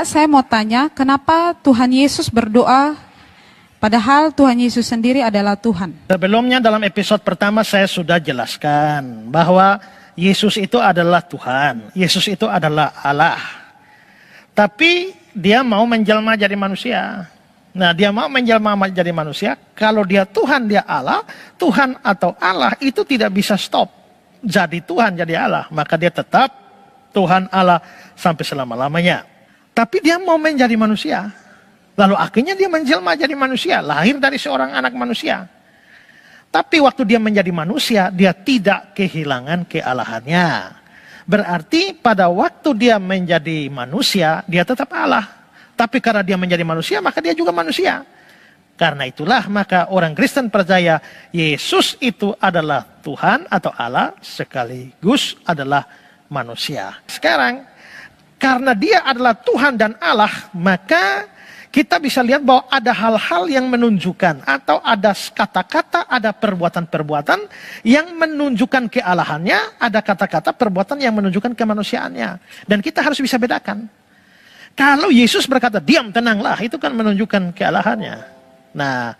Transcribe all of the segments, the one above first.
Saya mau tanya, kenapa Tuhan Yesus berdoa padahal Tuhan Yesus sendiri adalah Tuhan? Sebelumnya dalam episode pertama saya sudah jelaskan bahwa Yesus itu adalah Tuhan. Yesus itu adalah Allah. Tapi dia mau menjelma jadi manusia. Nah, dia mau menjelma jadi manusia. Kalau dia Tuhan, dia Allah. Tuhan atau Allah itu tidak bisa stop. Jadi Tuhan, jadi Allah. Maka dia tetap Tuhan Allah sampai selama-lamanya. Tapi dia mau menjadi manusia. Lalu akhirnya dia menjelma jadi manusia. Lahir dari seorang anak manusia. Tapi waktu dia menjadi manusia, dia tidak kehilangan kealahannya. Berarti pada waktu dia menjadi manusia, dia tetap Allah. Tapi karena dia menjadi manusia, maka dia juga manusia. Karena itulah maka orang Kristen percaya Yesus itu adalah Tuhan atau Allah sekaligus adalah manusia. Sekarang, karena dia adalah Tuhan dan Allah, maka kita bisa lihat bahwa ada hal-hal yang menunjukkan atau ada kata-kata, ada perbuatan-perbuatan yang menunjukkan kealahannya, ada kata-kata perbuatan yang menunjukkan kemanusiaannya. Dan kita harus bisa bedakan. Kalau Yesus berkata, diam tenanglah, itu kan menunjukkan kealahannya. Nah,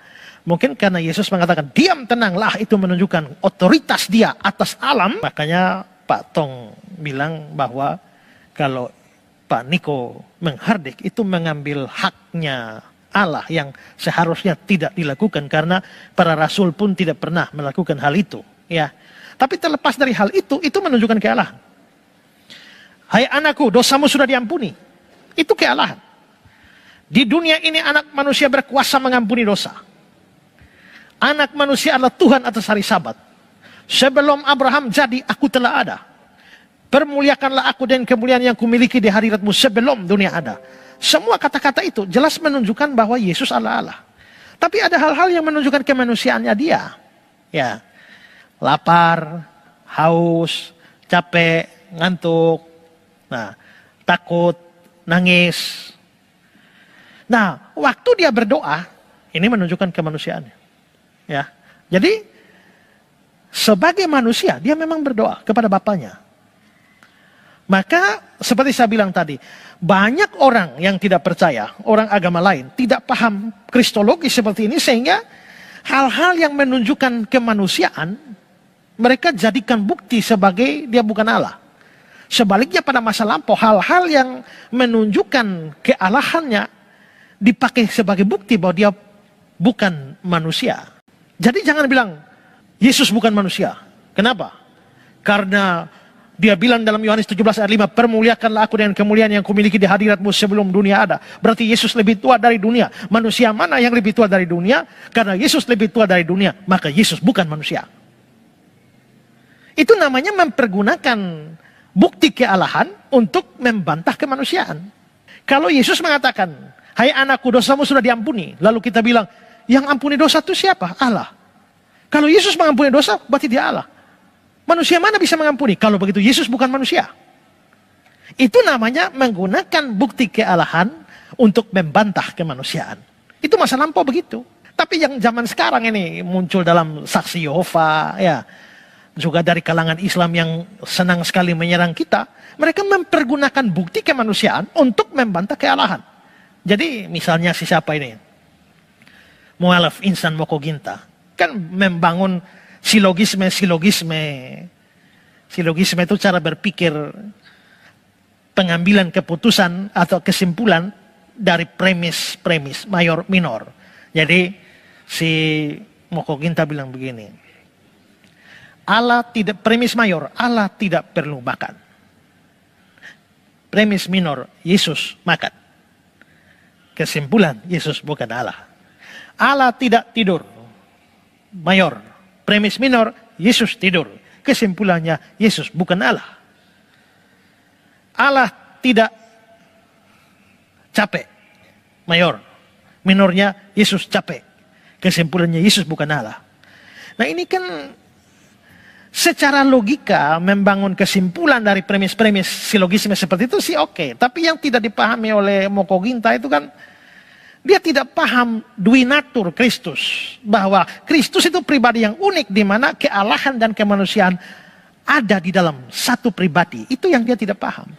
mungkin karena Yesus mengatakan, diam tenanglah, itu menunjukkan otoritas dia atas alam. Makanya Pak Tong bilang bahwa kalau Pak Niko menghardik itu mengambil haknya Allah yang seharusnya tidak dilakukan karena para rasul pun tidak pernah melakukan hal itu, ya. Tapi terlepas dari hal itu menunjukkan kealahan. Hai anakku, dosamu sudah diampuni. Itu kealahan. Di dunia ini anak manusia berkuasa mengampuni dosa. Anak manusia adalah Tuhan atas hari Sabat. Sebelum Abraham jadi, aku telah ada. Permuliakanlah aku dan kemuliaan yang kumiliki di hadiratmu sebelum dunia ada. Semua kata-kata itu jelas menunjukkan bahwa Yesus adalah Allah. Tapi ada hal-hal yang menunjukkan kemanusiaannya dia. Ya, lapar, haus, capek, ngantuk, nah, takut, nangis. Nah, waktu dia berdoa, ini menunjukkan kemanusiaannya. Ya, jadi sebagai manusia dia memang berdoa kepada Bapaknya. Maka seperti saya bilang tadi, banyak orang yang tidak percaya, orang agama lain, tidak paham kristologi seperti ini sehingga hal-hal yang menunjukkan kemanusiaan, mereka jadikan bukti sebagai dia bukan Allah. Sebaliknya pada masa lampau, hal-hal yang menunjukkan kealahannya dipakai sebagai bukti bahwa dia bukan manusia. Jadi jangan bilang, Yesus bukan manusia. Kenapa? Karena dia bilang dalam Yohanes 17 ayat 5, permuliakanlah aku dengan kemuliaan yang kumiliki di hadiratmu sebelum dunia ada. Berarti Yesus lebih tua dari dunia. Manusia mana yang lebih tua dari dunia? Karena Yesus lebih tua dari dunia, maka Yesus bukan manusia. Itu namanya mempergunakan bukti kealahan untuk membantah kemanusiaan. Kalau Yesus mengatakan, hai anakku dosamu sudah diampuni. Lalu kita bilang, yang ampuni dosa itu siapa? Allah. Kalau Yesus mengampuni dosa, berarti dia Allah. Manusia mana bisa mengampuni? Kalau begitu Yesus bukan manusia. Itu namanya menggunakan bukti kealahan untuk membantah kemanusiaan. Itu masa lampau begitu. Tapi yang zaman sekarang ini muncul dalam saksi Yehova, ya, juga dari kalangan Islam yang senang sekali menyerang kita. Mereka mempergunakan bukti kemanusiaan untuk membantah kealahan. Jadi misalnya si siapa ini? Mu'alaf Insan Moko Ginta. Kan membangun silogisme itu cara berpikir pengambilan keputusan atau kesimpulan dari premis mayor minor. Jadi si Moko Ginta bilang begini, Allah tidak, premis mayor, Allah tidak perlu makan. Premis minor, Yesus makan. Kesimpulan, Yesus bukan Allah. Allah tidak tidur, mayor. Premis minor, Yesus tidur. Kesimpulannya, Yesus bukan Allah. Allah tidak capek, mayor. Minornya, Yesus capek. Kesimpulannya, Yesus bukan Allah. Nah ini kan secara logika membangun kesimpulan dari premis-premis silogisme seperti itu sih oke. Tapi yang tidak dipahami oleh Moko Ginta itu kan, dia tidak paham duinatur Kristus. Bahwa Kristus itu pribadi yang unik di mana kealahan dan kemanusiaan ada di dalam satu pribadi. Itu yang dia tidak paham.